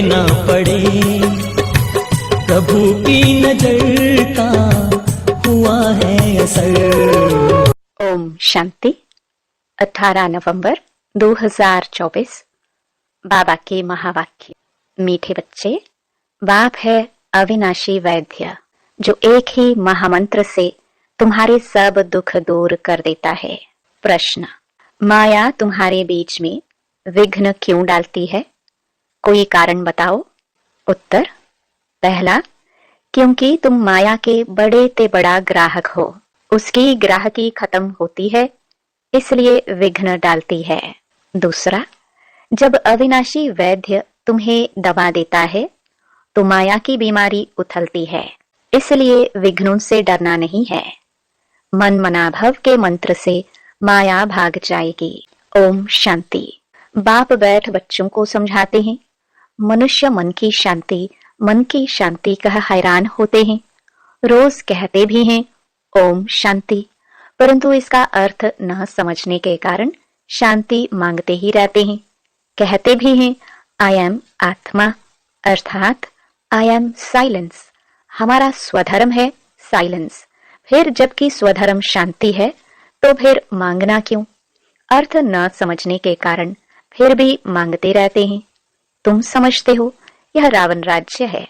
ना पड़े, प्रभु की नजर का हुआ है असर। ओम शांति। 18 नवंबर 2024। बाबा के महावाक्य। मीठे बच्चे, बाप है अविनाशी वैद्य, जो एक ही महामंत्र से तुम्हारे सब दुख दूर कर देता है। प्रश्न, माया तुम्हारे बीच में विघ्न क्यों डालती है? कोई कारण बताओ। उत्तर, पहला, क्योंकि तुम माया के बड़े ते बड़ा ग्राहक हो। उसकी ग्राहकी खत्म होती है, इसलिए विघ्न डालती है। दूसरा, जब अविनाशी वैद्य तुम्हें दवा देता है तो माया की बीमारी उथलती है, इसलिए विघ्नों से डरना नहीं है। मन मनाभव के मंत्र से माया भाग जाएगी। ओम शांति। बाप बैठ बच्चों को समझाते हैं। मनुष्य मन की शांति कह हैरान होते हैं। रोज कहते भी हैं ओम शांति, परंतु इसका अर्थ न समझने के कारण शांति मांगते ही रहते हैं। कहते भी हैं आई एम आत्मा, अर्थात आई एम साइलेंस। हमारा स्वधर्म है साइलेंस। फिर जबकि स्वधर्म शांति है तो फिर मांगना क्यों? अर्थ न समझने के कारण फिर भी मांगते रहते हैं। तुम समझते हो यह रावण राज्य है,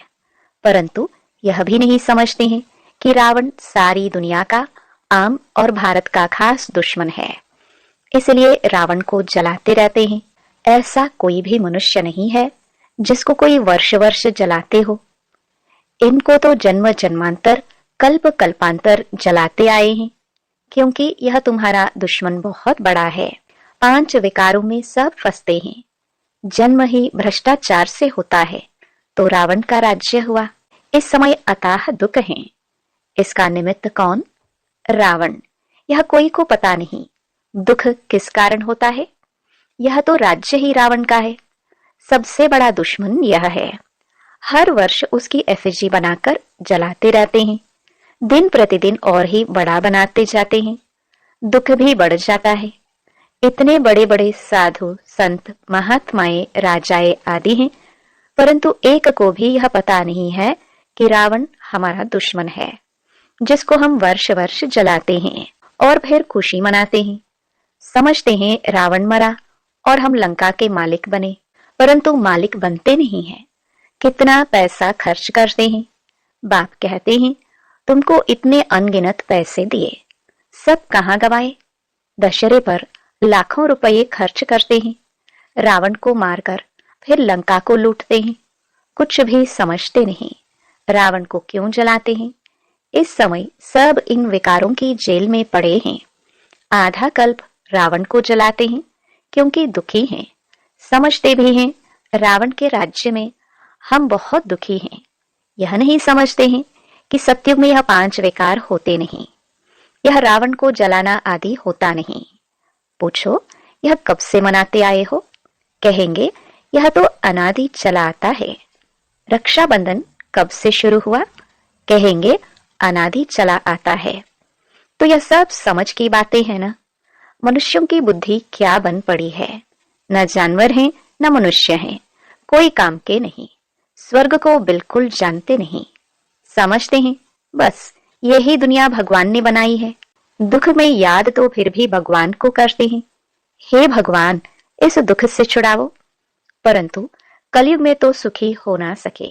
परंतु यह भी नहीं समझते हैं कि रावण सारी दुनिया का, आम और भारत का खास दुश्मन है, इसलिए रावण को जलाते रहते हैं। ऐसा कोई भी मनुष्य नहीं है जिसको कोई वर्ष वर्ष जलाते हो। इनको तो जन्म जन्मांतर, कल्प कल्पांतर जलाते आए हैं, क्योंकि यह तुम्हारा दुश्मन बहुत बड़ा है। 5 विकारों में सब फंसते हैं। जन्म ही भ्रष्टाचार से होता है तो रावण का राज्य हुआ। इस समय अथाह दुख है। इसका निमित्त कौन? रावण। यह कोई को पता नहीं दुख किस कारण होता है। यह तो राज्य ही रावण का है। सबसे बड़ा दुश्मन यह है। हर वर्ष उसकी एफिजी बनाकर जलाते रहते हैं। दिन प्रतिदिन और ही बड़ा बनाते जाते हैं। दुख भी बढ़ जाता है। इतने बड़े बड़े साधु संत महात्माएं राजाएं आदि हैं, परंतु एक को भी यह पता नहीं है कि रावण हमारा दुश्मन है, जिसको हम वर्ष वर्ष जलाते हैं और फिर खुशी मनाते हैं। समझते हैं रावण मरा और हम लंका के मालिक बने, परंतु मालिक बनते नहीं हैं। कितना पैसा खर्च करते हैं। बाप कहते हैं तुमको इतने अनगिनत पैसे दिए, सब कहाँ गवाए? दशहरे पर लाखों रुपए खर्च करते हैं। रावण को मारकर फिर लंका को लूटते हैं। कुछ भी समझते नहीं। रावण को क्यों जलाते हैं? इस समय सब इन विकारों की जेल में पड़े हैं। आधा कल्प रावण को जलाते हैं क्योंकि दुखी हैं। समझते भी हैं रावण के राज्य में हम बहुत दुखी हैं। यह नहीं समझते हैं कि सत्युग में यह 5 विकार होते नहीं। यह रावण को जलाना आदि होता नहीं। पूछो यह कब से मनाते आए हो? कहेंगे यह तो अनादि चला आता है। रक्षाबंधन कब से शुरू हुआ? कहेंगे अनादि चला आता है। तो यह सब समझ की बातें हैं ना। मनुष्यों की बुद्धि क्या बन पड़ी है। न जानवर हैं न मनुष्य हैं, कोई काम के नहीं। स्वर्ग को बिल्कुल जानते नहीं। समझते हैं बस यही दुनिया भगवान ने बनाई है। दुख में याद तो फिर भी भगवान को करते हैं, हे भगवान इस दुख से छुड़ाओ। परंतु कलयुग में तो सुखी हो ना सके।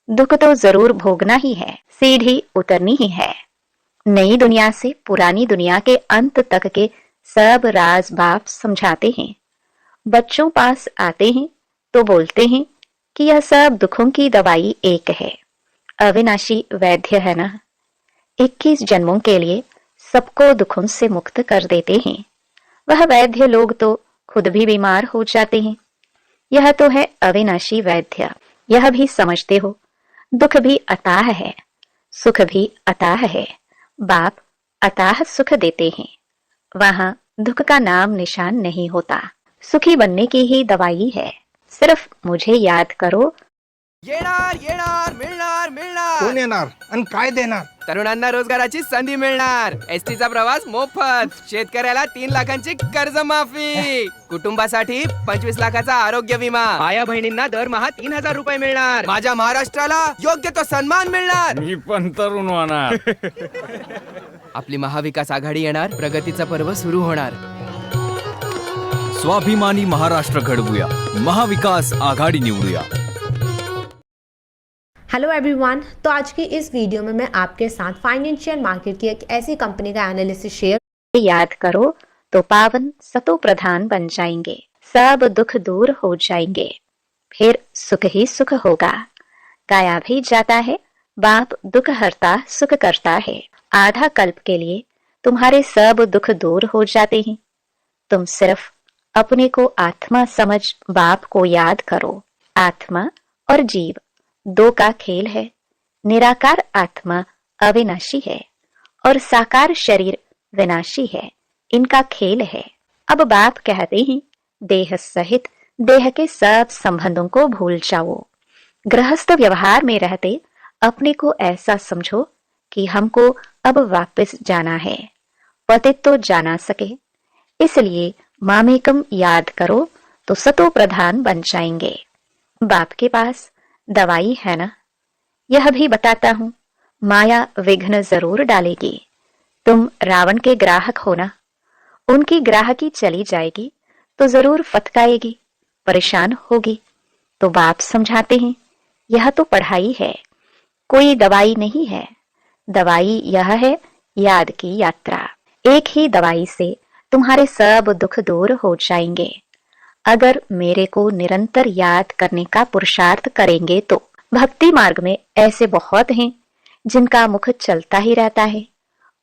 दुख तो जरूर भोगना ही है, सीढ़ी उतरनी ही है। नई दुनिया से पुरानी दुनिया के अंत तक के सब राज बाप समझाते हैं। बच्चों पास आते हैं तो बोलते हैं कि यह सब दुखों की दवाई एक है, अविनाशी वैद्य है ना। 21 जन्मों के लिए सबको दुखों से मुक्त कर देते हैं। वह वैद्य लोग तो खुद भी बीमार हो जाते हैं। यह तो है अविनाशी वैद्य। यह भी समझते हो दुख भी अथाह है, सुख भी अथाह है। बाप अथाह सुख देते हैं। वहां दुख का नाम निशान नहीं होता। सुखी बनने की ही दवाई है। सिर्फ मुझे याद करो येणार येणार मिळणार मिळणार. कोण येणार आणि काय देणार? तरुणांना रोजगाराची संधी मिळणार. एसटी चा प्रवास मोफत. शेतकऱ्याला 3 लाखांची कर्जमाफी. कुटुंबासाठी 25 लाखाचा आरोग्य विमा. आया बहिणींना दरमहा 3,000 रुपये मिळणार. माझ्या महाराष्ट्राला योग्य तो सन्मान मिळणार. मी पण तरुण होणार. आपली महाविकास आघाडी येणार. प्रगतीचा पर्व सुरू होणार. स्वाभिमानी महाराष्ट्र घडवूया, महाविकास आघाडी निवडूया. हेलो एवरीवन, तो आज की इस वीडियो में मैं आपके साथ फाइनेंशियल मार्केट की एक ऐसी कंपनी का एनालिसिस शेयर याद करो तो पावन सतो प्रधान बन जाएंगे, सब दुख दूर हो जाएंगे, फिर सुख ही सुख होगा। गाया भी जाता है, बाप दुख हरता सुख करता है। आधा कल्प के लिए तुम्हारे सब दुख दूर हो जाते हैं। तुम सिर्फ अपने को आत्मा समझ बाप को याद करो। आत्मा और जीव दो का खेल है। निराकार आत्मा अविनाशी है और साकार शरीर विनाशी है। इनका खेल है। अब बाप कहते हैं, देह सहित देह के सब संबंधों को भूल जाओ। गृहस्थ व्यवहार में रहते अपने को ऐसा समझो कि हमको अब वापस जाना है, पतित तो जाना सके। इसलिए मामेकम याद करो तो सतो प्रधान बन जाएंगे। बाप के पास दवाई है ना? यह भी बताता हूं, माया विघ्न जरूर डालेगी। तुम रावण के ग्राहक हो ना, उनकी ग्राहकी चली जाएगी तो जरूर फटकाएगी, परेशान होगी। तो बाप समझाते हैं, यह तो पढ़ाई है, कोई दवाई नहीं है। दवाई यह है याद की यात्रा। एक ही दवाई से तुम्हारे सब दुख दूर हो जाएंगे। अगर मेरे को निरंतर याद करने का पुरुषार्थ करेंगे तो भक्ति मार्ग में ऐसे बहुत हैं जिनका मुख चलता ही रहता है,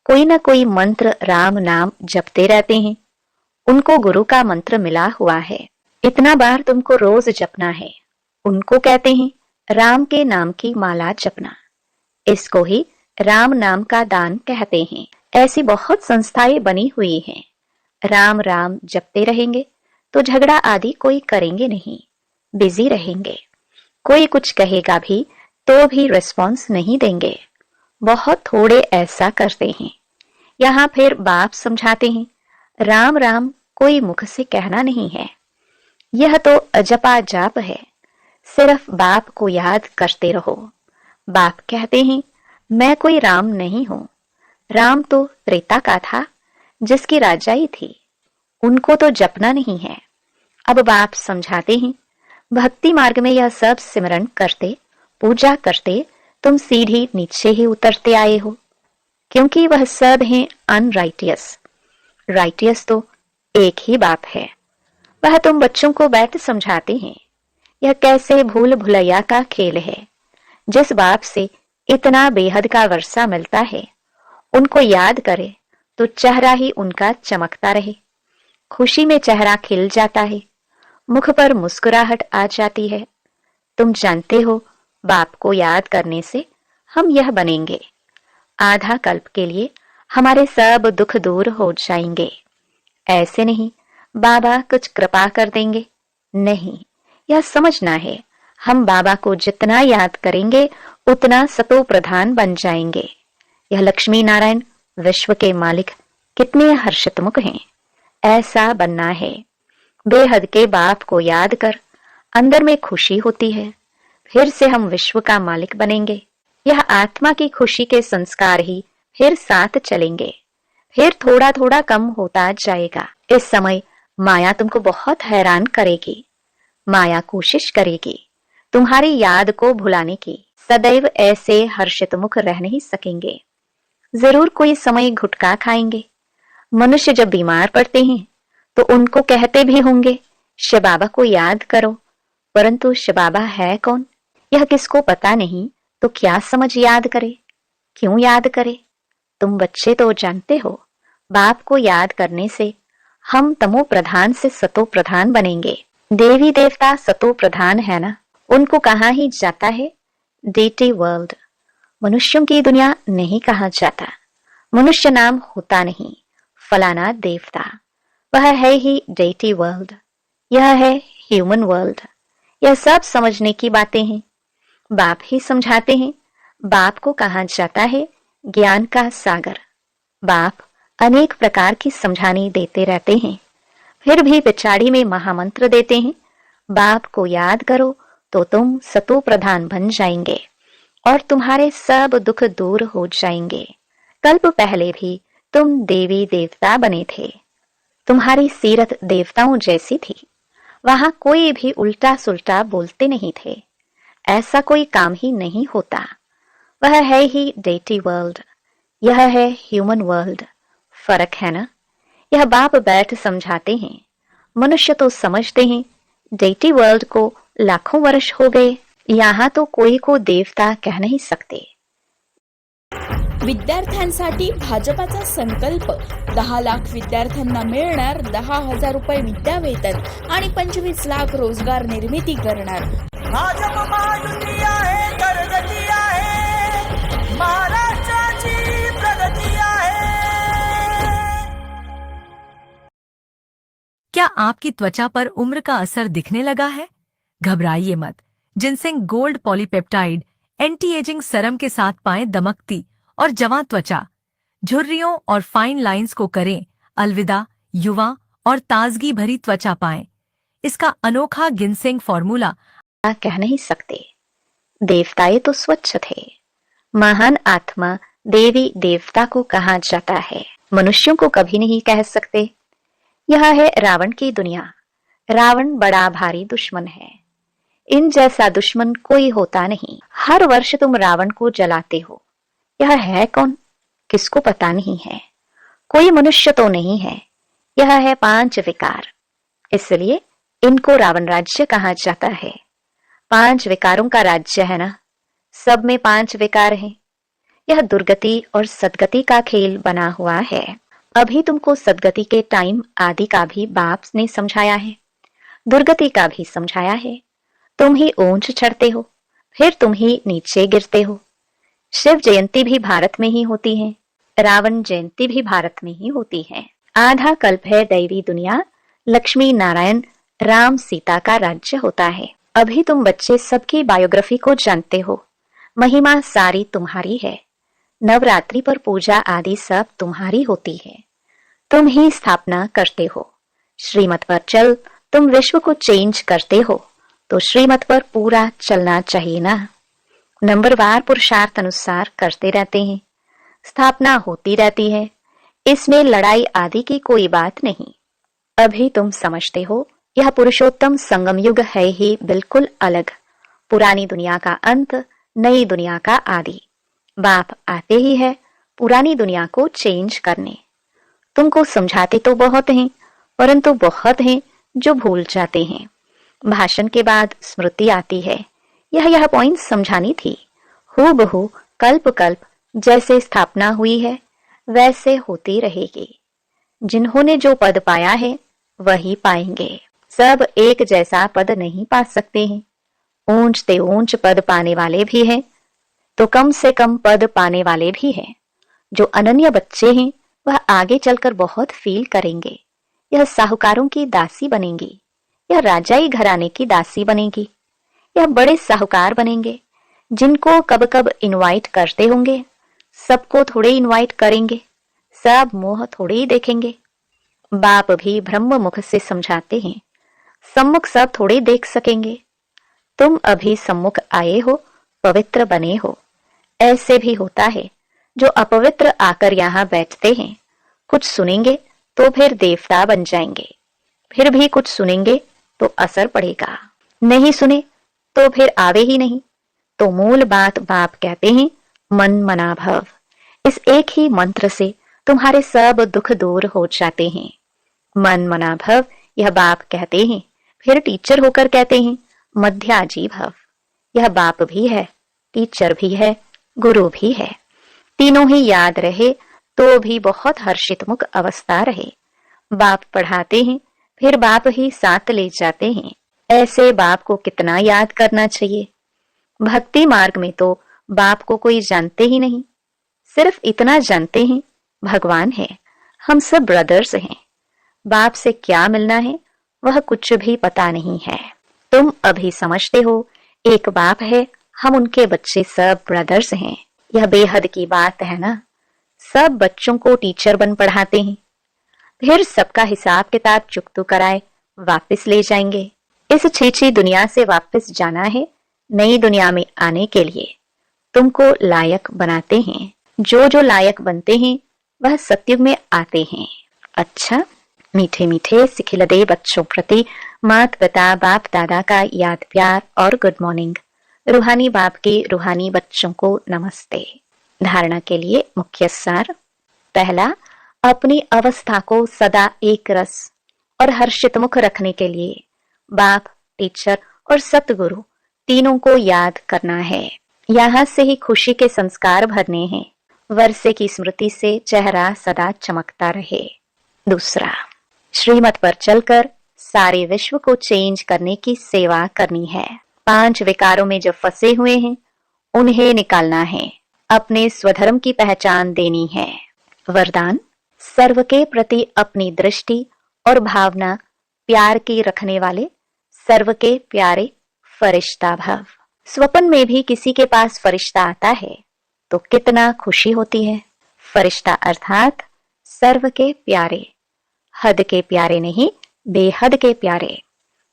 कोई ना कोई मंत्र राम नाम जपते रहते हैं। उनको गुरु का मंत्र मिला हुआ है, इतना बार तुमको रोज जपना है। उनको कहते हैं राम के नाम की माला जपना। इसको ही राम नाम का दान कहते हैं। ऐसी बहुत संस्थाएं बनी हुई हैं। राम राम जपते रहेंगे तो झगड़ा आदि कोई करेंगे नहीं, बिजी रहेंगे। कोई कुछ कहेगा भी तो भी रिस्पॉन्स नहीं देंगे। बहुत थोड़े ऐसा करते हैं। यहाँ फिर बाप समझाते हैं, राम राम कोई मुख से कहना नहीं है, यह तो अजपा जाप है। सिर्फ बाप को याद करते रहो। बाप कहते हैं, मैं कोई राम नहीं हूं। राम तो त्रेता का था, जिसकी राजाई थी, उनको तो जपना नहीं है। अब बाप समझाते हैं, भक्ति मार्ग में यह सब सिमरन करते, पूजा करते तुम सीढ़ी नीचे ही उतरते आए हो, क्योंकि वह सब हैं अनराइटियस। राइटियस तो एक ही बाप है। वह तुम बच्चों को बैठ समझाते हैं। यह कैसे भूल भुलैया का खेल है। जिस बाप से इतना बेहद का वर्षा मिलता है, उनको याद करे तो चेहरा ही उनका चमकता रहे। खुशी में चेहरा खिल जाता है, मुख पर मुस्कुराहट आ जाती है। तुम जानते हो, बाप को याद करने से हम यह बनेंगे। आधा कल्प के लिए हमारे सब दुख दूर हो जाएंगे। ऐसे नहीं बाबा कुछ कृपा कर देंगे, नहीं, यह समझना है हम बाबा को जितना याद करेंगे उतना सतो प्रधान बन जाएंगे। यह लक्ष्मी नारायण विश्व के मालिक कितने हर्षितमुख हैं। ऐसा बनना है। बेहद के बाप को याद कर अंदर में खुशी होती है। फिर से हम विश्व का मालिक बनेंगे। यह आत्मा की खुशी के संस्कार ही फिर साथ चलेंगे। फिर थोड़ा थोड़ा कम होता जाएगा। इस समय माया तुमको बहुत हैरान करेगी। माया कोशिश करेगी तुम्हारी याद को भुलाने की। सदैव ऐसे हर्षित मुख रह नहीं सकेंगे। जरूर कोई समय घुटका खाएंगे। मनुष्य जब बीमार पड़ते हैं तो उनको कहते भी होंगे, शिव बाबा को याद करो, परंतु शिव बाबा है कौन, यह किसको पता नहीं, तो क्या समझ याद करे, क्यों याद करे। तुम बच्चे तो जानते हो, बाप को याद करने से हम तमो प्रधान से सतो प्रधान बनेंगे। देवी देवता सतो प्रधान है ना, उनको कहा ही जाता है डेटी वर्ल्ड। मनुष्यों की दुनिया नहीं कहा जाता। मनुष्य नाम होता नहीं। फलाना देवता, वह है ही डेटी वर्ल्ड। यह है ह्यूमन वर्ल्ड। यह सब समझने की बातें हैं। बाप ही समझाते हैं। बाप को कहा जाता है ज्ञान का सागर। बाप अनेक प्रकार की समझानी देते रहते हैं, फिर भी पिछाड़ी में महामंत्र देते हैं, बाप को याद करो तो तुम सतो प्रधान बन जाएंगे और तुम्हारे सब दुख दूर हो जाएंगे। कल्प पहले भी तुम देवी देवता बने थे, तुम्हारी सीरत देवताओं जैसी थी। वहां कोई भी उल्टा सुल्टा बोलते नहीं थे, ऐसा कोई काम ही नहीं होता। वह है ही डेटी वर्ल्ड, यह है ह्यूमन वर्ल्ड। फर्क है ना? यह बाप बैठ समझाते हैं। मनुष्य तो समझते हैं डेटी वर्ल्ड को लाखों वर्ष हो गए, यहाँ तो कोई को देवता कह नहीं सकते। विद्यार्थ्यांसाठी भाजपाचा संकल्प 10 लाख विद्यार्थ्यांना मिळणार 10,000 रुपये विद्यावेतन आणि 25 लाख रोजगार निर्मिती करणार। भाजप महायुती आहे, प्रगती आहे, महाराष्ट्राची प्रगती आहे। क्या आपकी त्वचा पर उम्र का असर दिखने लगा है? घबराइए मत। Ginseng gold polypeptide anti ageing सरम के साथ पाएं दमकती और जवां त्वचा। झुर्रियों और फाइन लाइंस को करें अलविदा, युवा और ताजगी भरी त्वचा पाएं। इसका अनोखा गिनसेंग फॉर्मूला कह नहीं सकते। देवताएं तो स्वच्छ थे। महान आत्मा देवी देवता को कहा जाता है, मनुष्यों को कभी नहीं कह सकते। यह है रावण की दुनिया। रावण बड़ा भारी दुश्मन है, इन जैसा दुश्मन कोई होता नहीं। हर वर्ष तुम रावण को जलाते हो। यह है कौन? किसको पता नहीं है। कोई मनुष्य तो नहीं है। यह है 5 विकार, इसलिए इनको रावण राज्य कहा जाता है। 5 विकारों का राज्य है ना, सब में 5 विकार हैं। यह दुर्गति और सदगति का खेल बना हुआ है। अभी तुमको सदगति के टाइम आदि का भी बाप ने समझाया है, दुर्गति का भी समझाया है। तुम ही ऊंच चढ़ते हो, फिर तुम ही नीचे गिरते हो। शिव जयंती भी भारत में ही होती है, रावण जयंती भी भारत में ही होती है। आधा कल्प है दैवी दुनिया, लक्ष्मी नारायण राम सीता का राज्य होता है। अभी तुम बच्चे सबकी बायोग्राफी को जानते हो। महिमा सारी तुम्हारी है। नवरात्रि पर पूजा आदि सब तुम्हारी होती है। तुम ही स्थापना करते हो। श्रीमत पर चल, तुम विश्व को चेंज करते हो, तो श्रीमत पर पूरा चलना चाहिए ना। नंबरवार पुरुषार्थ अनुसार करते रहते हैं, स्थापना होती रहती है। इसमें लड़ाई आदि की कोई बात नहीं। अभी तुम समझते हो यह पुरुषोत्तम संगम युग है ही बिल्कुल अलग। पुरानी दुनिया का अंत, नई दुनिया का आदि। बाप आते ही है पुरानी दुनिया को चेंज करने। तुमको समझाते तो बहुत हैं, परंतु बहुत हैं जो भूल जाते हैं। भाषण के बाद स्मृति आती है, यह पॉइंट समझानी थी। हूबहू कल्प कल्प जैसे स्थापना हुई है वैसे होती रहेगी। जिन्होंने जो पद पाया है वही पाएंगे। सब एक जैसा पद नहीं पा सकते हैं। ऊंच ते ऊंच पद पाने वाले भी हैं, तो कम से कम पद पाने वाले भी हैं। जो अनन्य बच्चे हैं वह आगे चलकर बहुत फील करेंगे। यह साहूकारों की दासी बनेंगी, यह राजाई घराने की दासी बनेगी, यह बड़े साहूकार बनेंगे जिनको कब कब इनवाइट करते होंगे। सबको थोड़े इनवाइट करेंगे, सब मुंह थोड़े ही देखेंगे। बाप भी ब्रह्म मुख से समझाते हैं, सम्मुख सब थोड़े देख सकेंगे। तुम अभी सम्मुख आए हो, पवित्र बने हो। ऐसे भी होता है जो अपवित्र आकर यहाँ बैठते हैं, कुछ सुनेंगे तो फिर देवता बन जाएंगे, फिर भी कुछ सुनेंगे तो असर पड़ेगा, नहीं सुने तो फिर आवे ही नहीं। तो मूल बात बाप कहते हैं मन मना भव। इस एक ही मंत्र से तुम्हारे सब दुख दूर हो जाते हैं। मन मना भव यह बाप कहते हैं, फिर टीचर होकर कहते हैं मध्याजी भव। यह बाप भी है, टीचर भी है, गुरु भी है। तीनों ही याद रहे तो भी बहुत हर्षित मुख अवस्था रहे। बाप पढ़ाते हैं, फिर बाप ही साथ ले जाते हैं। ऐसे बाप को कितना याद करना चाहिए। भक्ति मार्ग में तो बाप को कोई जानते ही नहीं, सिर्फ इतना जानते हैं भगवान है, हम सब ब्रदर्स हैं। बाप से क्या मिलना है वह कुछ भी पता नहीं है। तुम अभी समझते हो एक बाप है, हम उनके बच्चे सब ब्रदर्स हैं। यह बेहद की बात है ना। सब बच्चों को टीचर बन पढ़ाते हैं, फिर सबका हिसाब किताब चुकतू कराए वापस ले जाएंगे। इस छीछी दुनिया से वापस जाना है, नई दुनिया में आने के लिए तुमको लायक बनाते हैं। जो जो लायक बनते हैं वह सतयुग में आते हैं। अच्छा, मीठे मीठे सिखिलदे बच्चों प्रति मात पिता बाप दादा का याद प्यार और गुड मॉर्निंग। रूहानी बाप के रूहानी बच्चों को नमस्ते। धारणा के लिए मुख्य सार। पहला, अपनी अवस्था को सदा एक रस और हर्षित मुख रखने के लिए बाप, टीचर और सतगुरु तीनों को याद करना है। यहाँ से ही खुशी के संस्कार भरने हैं। वर्षे की स्मृति से चेहरा सदा चमकता रहे। दूसरा, श्रीमत पर चलकर सारे विश्व को चेंज करने की सेवा करनी है। 5 विकारों में जो फंसे हुए हैं उन्हें निकालना है। अपने स्वधर्म की पहचान देनी है। वरदान, सर्व के प्रति अपनी दृष्टि और भावना प्यार की रखने वाले सर्व के प्यारे फरिश्ता भव। स्वप्न में भी किसी के पास फरिश्ता आता है तो कितना खुशी होती है। फरिश्ता अर्थात सर्व के प्यारे, हद के प्यारे नहीं, बेहद के प्यारे।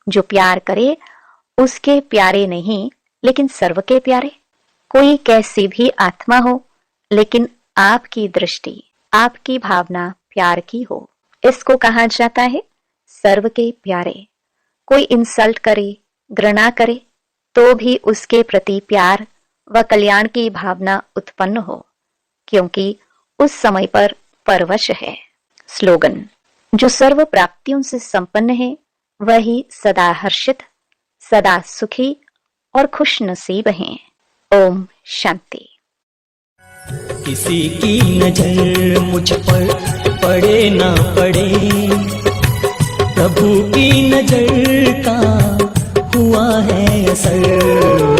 जो प्यार करे उसके प्यारे नहीं, लेकिन सर्व के प्यारे। कोई कैसी भी आत्मा हो, लेकिन आपकी दृष्टि, आपकी भावना प्यार की हो, इसको कहा जाता है सर्व के प्यारे। कोई इंसल्ट करे, घृणा करे तो भी उसके प्रति प्यार व कल्याण की भावना उत्पन्न हो, क्योंकि उस समय पर परवश है। स्लोगन, जो सर्व प्राप्तियों से संपन्न है वही सदा हर्षित, सदा सुखी और खुश नसीब हैं। ओम शांति। किसी की नजर मुझ पर पड़े ना पड़े, प्रभु की नजर का हुआ है असर।